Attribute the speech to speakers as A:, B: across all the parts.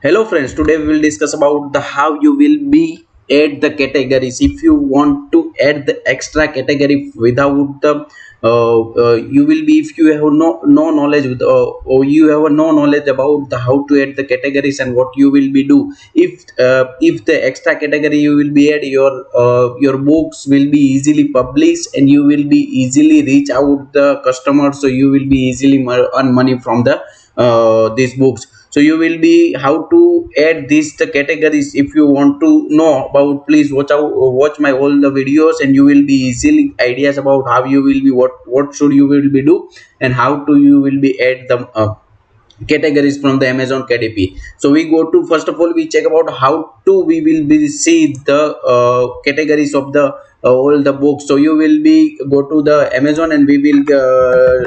A: Hello friends, today we will discuss about the how you will be add the categories if you want to add the extra category without the you will be if you have no knowledge with or you have no knowledge about the how to add the categories and what you will be do if the extra category you will be add your books will be easily published and you will be easily reach out the customers, so you will be easily earn money from the these books. So you will be how to add these the categories. If you want to know about, please watch my all the videos and you will be easily ideas about how you will be what should you will be do and how to you will be add them categories from the Amazon KDP. So we go to, first of all we check about how to we will be see the categories of the all the books. So you will be go to the Amazon and we will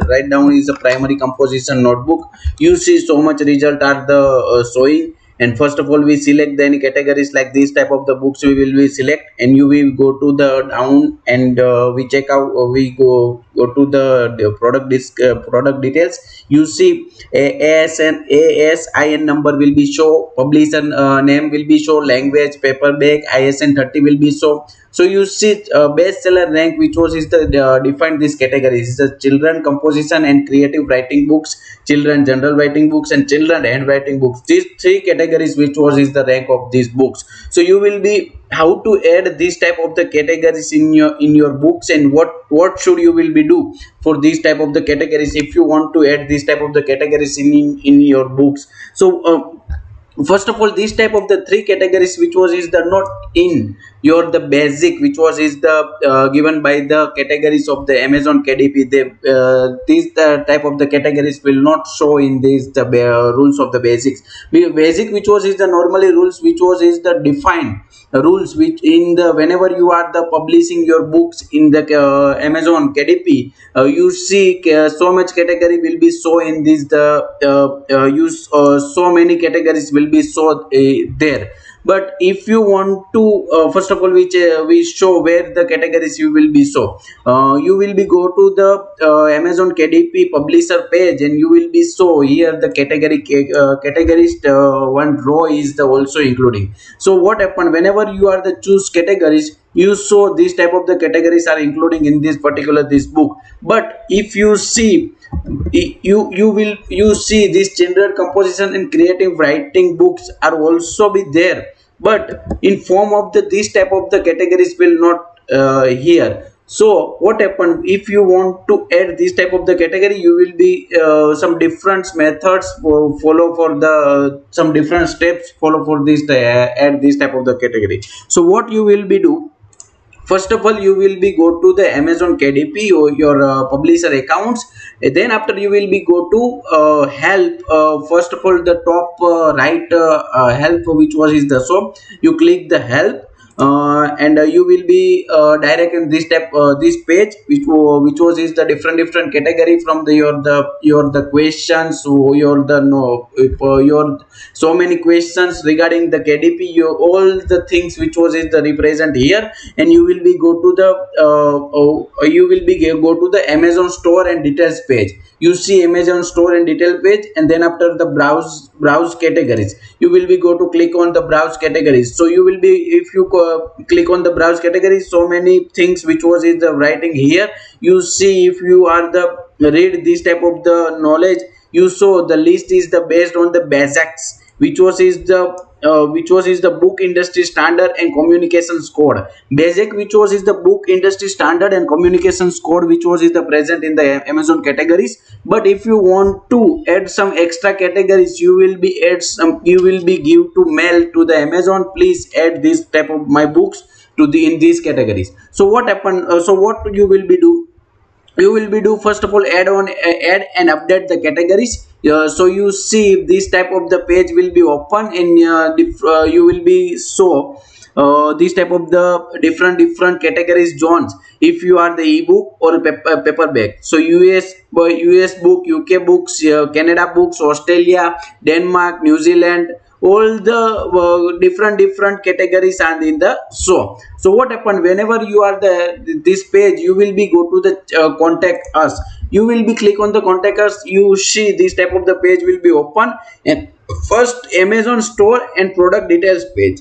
A: write down is a primary composition notebook. You see so much result are the showing, and first of all we select the any categories like this type of the books we will be select, and you will go to the down and we check out we go to the product details. You see ASIN number will be show, publisher name will be show, language paperback, ISN 30 will be show. So you see bestseller rank which was is the defined this categories is the children composition and creative writing books, children general writing books, and children handwriting books. These three categories which was is the rank of these books. So you will be how to add this type of the categories in your books, and what should you will be do for these type of the categories if you want to add this type of the categories in your books. So first of all this type of the three categories which was is the not in your the basic which was is the given by the categories of the Amazon KDP. They these the type of the categories will not show in these the rules of the basics. Basic which was is the normally rules which was is the defined rules which in the whenever you are the publishing your books in the Amazon KDP, you see so much category will be so in this the use so many categories will be so there. But if you want to first of all which we show where the categories you will be so you will be go to the Amazon KDP publisher page, and you will be so here the categories one row is the also including. So what happen whenever you are the choose categories, you saw this type of the categories are including in this particular this book. But if you see you see these children composition and creative writing books are also be there, but in form of the this type of the categories will not here. So what happened if you want to add this type of the category, you will be some different methods follow for the some different steps follow for this add this type of the category. So what you will be do, first of all you will be go to the Amazon KDP or your publisher accounts. Then after you will be go to help. First of all the top right help which was is the, so you click the help and you will be direct in this step this page which was is the different category from the your the questions, so your the no your so many questions regarding the KDP, your all the things which was is the represent here. And you will be go to the you will be go to the Amazon store and details page. You see Amazon store and detail page, and then after the browse categories, you will be go to click on the browse categories. So you will be if you click on the browse categories, so many things which was is the writing here. You see if you are the read this type of the knowledge, you saw the list is the based on the basics which was is the book industry standard and communications code. Basic which was is the book industry standard and communications code which was is the present in the Amazon categories. But if you want to add some extra categories, you will be add some, you will be give to mail to the Amazon, please add this type of my books to the in these categories. So what happen so what you will be do, you will be do first of all add and update the categories. So you see this type of the page will be open, and you will be so this type of the different categories zones. If you are the ebook or paperback, so US book, UK books, Canada books, Australia, Denmark, New Zealand, all the different categories are in the show. So what happened whenever you are the this page, you will be go to the contact us. You will be click on the contact us, you see this type of the page will be open. And First, Amazon store and product details page.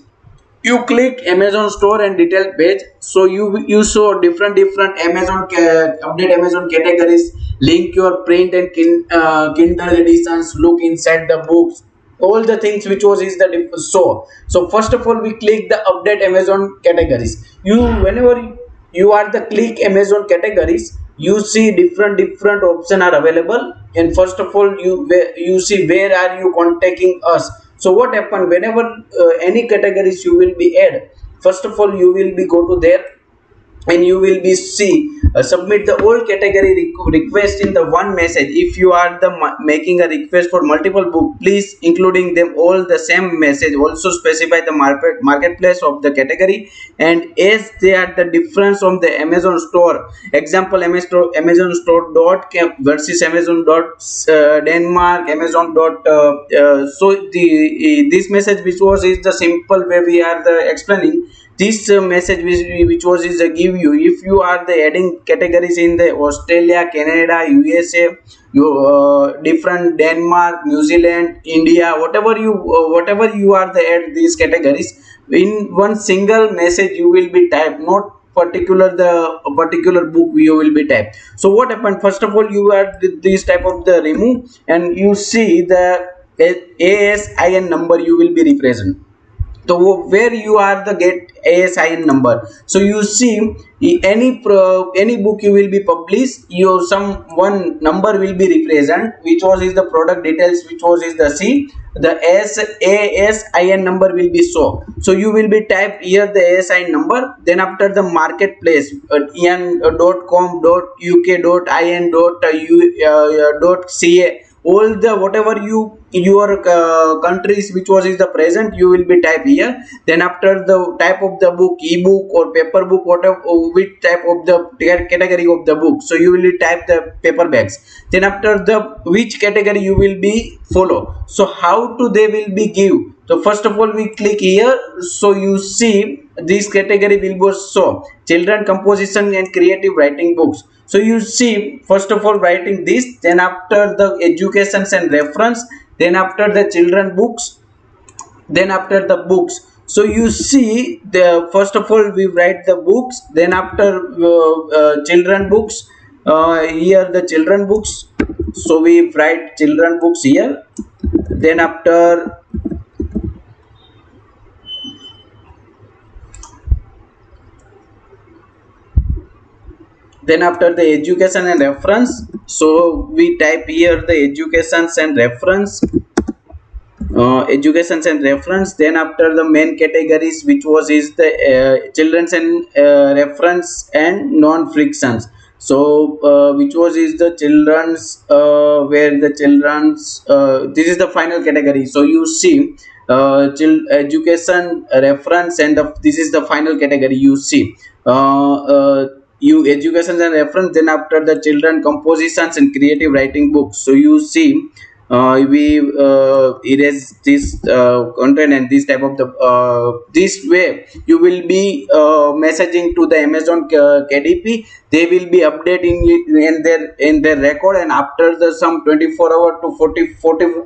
A: You click Amazon store and detail page, so you saw different Amazon update Amazon categories, link your print and Kindle editions, look inside the books, all the things which was is the so first of all we click the update Amazon categories. You whenever you are the click Amazon categories, you see different option are available, and first of all you see where are you contacting us. So what happen whenever any categories you will be add, first of all you will be go to there, and you will be see submit the old category request in the one message. If you are the making a request for multiple book, please including them all the same message, also specify the marketplace of the category, and as they are the difference from the Amazon store, example Amazon store dot versus Amazon dot Denmark, Amazon dot so the this message which was is the simple way we are the explaining this message which was is give you if you are the adding categories in the Australia, Canada, USA, you different Denmark, New Zealand, India, whatever you are the add these categories in one single message you will be type, not particular book you will be type. So what happened, first of all you are this type of the remove, and you see the ASIN number you will be represent. So where you are the get ASIN number, so you see any book you will be published, your some one number will be represent, which was is the product details, which was is the C, the ASIN number will be so you will be type here the ASIN number, then after the marketplace en.com .uk .in .ca, all the whatever your countries which was is the present you will be type here, then after the type of the book, ebook or paper book, whatever which type of the category of the book, so you will type the paperbacks, then after the which category you will be follow. So how to they will be give, so first of all we click here, so you see this category will be so children composition and creative writing books. So you see first of all writing this, then after the educations and reference, then after the children books, then after the books. So you see the first of all we write the books, then after children books, here the children books, so we write children books here, then after the education and reference, so we type here the educations and reference, educations and reference, then after the main categories which was is the children's and reference and non-frictions. So which was is the children's where the children's this is the final category. So you see education reference and this is the final category, you see you education and reference, then after the children compositions and creative writing books. So you see we erase this content, and this type of the this way you will be messaging to the Amazon KDP, they will be updating it in their record, and after the some 24 hour to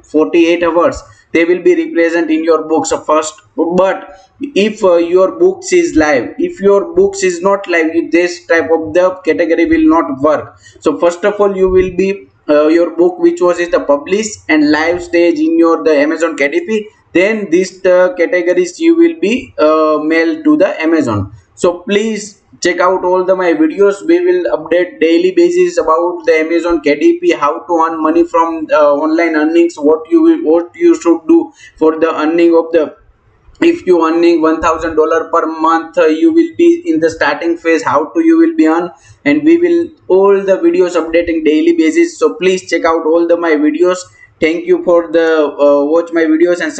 A: 48 hours they will be represent in your books first. But if your books is live, if your books is not live, this type of the category will not work. So first of all you will be your book which was is the publish and live stage in your the Amazon KDP, then these categories you will be mailed to the Amazon. So please check out all the my videos, we will update daily basis about the Amazon KDP, how to earn money from online earnings, what you should do for the earning of the, if you earning $1,000 per month, you will be in the starting phase, how to you will be earn, and we will all the videos updating daily basis. So please check out all the my videos. Thank you for the watch my videos and